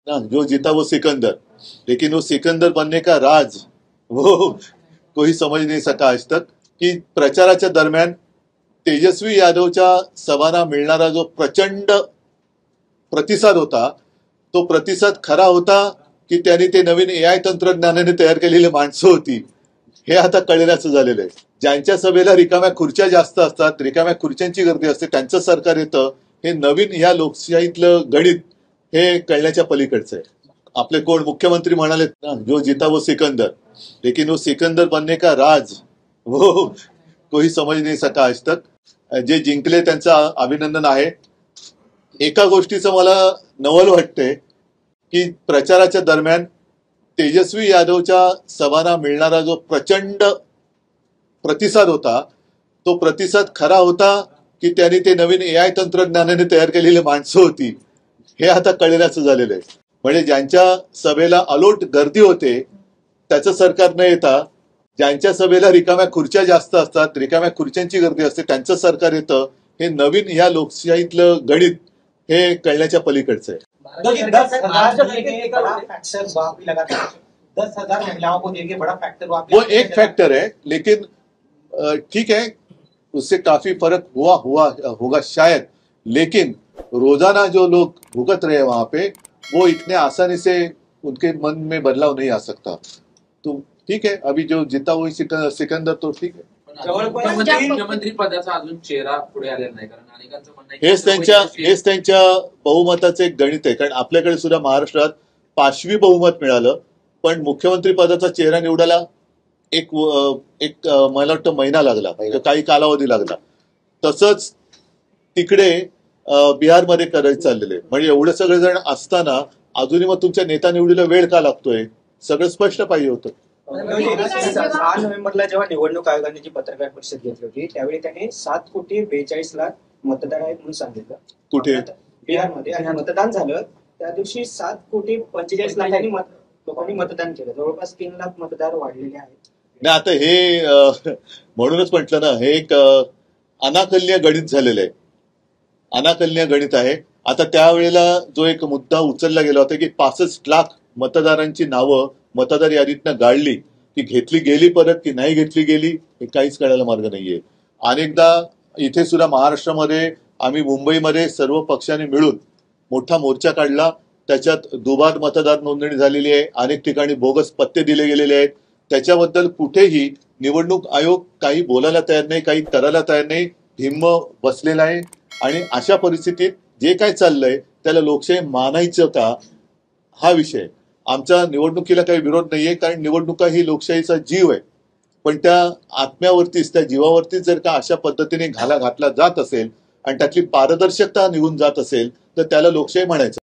ना, जो जीता वो सिकंदर, लेकिन वो सिकंदर बनने का राज वो कोई समझ नहीं सका आज तक की प्रचाराच्या दरम्यान तेजस्वी यादवच्या सभांना मिळणारा जो प्रचंड प्रतिसाद होता तो प्रतिसाद खरा होता की त्यांनी ते नवीन AI तंत्रज्ञानाने तयार केलेली माणसं होती हे आता कळण्याचं झालेलं आहे. ज्यांच्या सभेला रिकाम्या खुर्च्या जास्त असतात, रिकाम्या खुर्च्यांची गर्दी असते, त्यांचं सरकार येतं, हे नवीन ह्या लोकशाहीतलं गणित हे कळण्याच्या पलीकडचं आहे. आपले कोण मुख्यमंत्री म्हणाले ना, जो जीता वो सिकंदर, लेकिन वो सिकंदर बनने का राज वो कोई समझ नहीं सका आज तक. जे जिंकले त्यांचं अभिनंदन आहे. एका गोष्टीचं मला नवल वाटतंय की प्रचाराच्या दरम्यान तेजस्वी यादवच्या सभांना मिळणारा जो प्रचंड प्रतिसाद होता तो प्रतिसाद खरा होता की त्यांनी ते नवीन AI तंत्रज्ञानाने तयार केलेली माणसं होती हे आता कळण्याचं झालेलं आहे. म्हणजे ज्यांच्या सभेला अलोट गर्दी होते त्याचं सरकार न येता ज्यांच्या सभेला रिकाम्या खुर्च्या जास्त असतात, रिकाम्या खुर्च्यांची गर्दी असते, त्यांचं सरकार येतं, हे नवीन ह्या लोकशाहीतलं गणित हे कळण्याच्या पलीकडचं आहे. 10,000 महिलाओं को देंगे बड़ा फैक्टर वो एक फैक्टर है, लेकिन ठीक है उससे काफी फर्क होगा शायद, लेकिन रोजाना जो लोग भुगत रहे हैं वहां पे वो इतने आसानी से उनके मन में बदलाव नहीं आ सकता. तो ठीक है, अभी जो जीता हुई सिकंदर तो ठीक है. मुख्यमंत्री पदाचा अजून चेहरा पुढे आलेला नाही, कारण अनेकांचं म्हणणं आहे हेच त्यांच्या बहुमताचं एक गणित आहे. कारण आपल्याकडे सुद्धा महाराष्ट्रात 5वी बहुमत मिळालं पण मुख्यमंत्री पदाचा चेहरा निवडायला एक मला वाटतं महिना लागला, काही कालावधी लागला. तसंच तिकडे बिहारमध्ये करायचं चाललेलं. म्हणजे एवढे सगळे जण असताना अजूनही मग तुमच्या नेता निवडीला वेळ का लागतोय, सगळं स्पष्ट पाहिजे होतं. 6 नोव्हेंबरला जेव्हा निवडणूक आयोगाने जी पत्रकार परिषद घेतली होती त्यावेळी त्याने 7,42,00,000 मतदार आहेत म्हणून सांगितलं. कुठे? बिहारमध्ये. आणि मतदान झालं त्या दिवशी 7,45,00,000 लोकांनी मतदान केलं. जवळपास 3 लाख मतदार वाढलेले आहेत. नाही, आता हे म्हणूनच म्हटलं ना, हे एक अनाकलनीय गणित झालेलं आहे. अनाकलनीय गणित आहे. आता त्यावेळेला जो एक मुद्दा उचलला गेला होता की 65 लाख मतदारांची नावं मतदार यादीतनं गाळली, ती घेतली गेली परत की नाही घेतली गेली हे काहीच कळायला मार्ग नाहीये. अनेकदा इथे सुद्धा महाराष्ट्रामध्ये आम्ही मुंबईमध्ये सर्व पक्षांनी मिळून मोठा मोर्चा काढला. त्याच्यात दुबार मतदार नोंदणी झालेली आहे, अनेक ठिकाणी बोगस पत्ते दिले गेलेले आहेत. त्याच्याबद्दल कुठेही निवडणूक आयोग काही बोलायला तयार नाही, काही करायला तयार नाही, धिम्म बसलेला आहे. आणि अशा परिस्थितीत जे काय चाललंय त्याला लोकशाही मानायचं का हा विषय. आमच्या निवडणुकीला काही विरोध नाहीये, कारण निवडणुका ही लोकशाहीचा जीव आहे. पण त्या आत्म्यावरतीच, त्या जीवावरतीच जर का अशा पद्धतीने घाला घातला जात असेल आणि त्यातली पारदर्शकता निघून जात असेल तर त्याला लोकशाही म्हणायचं.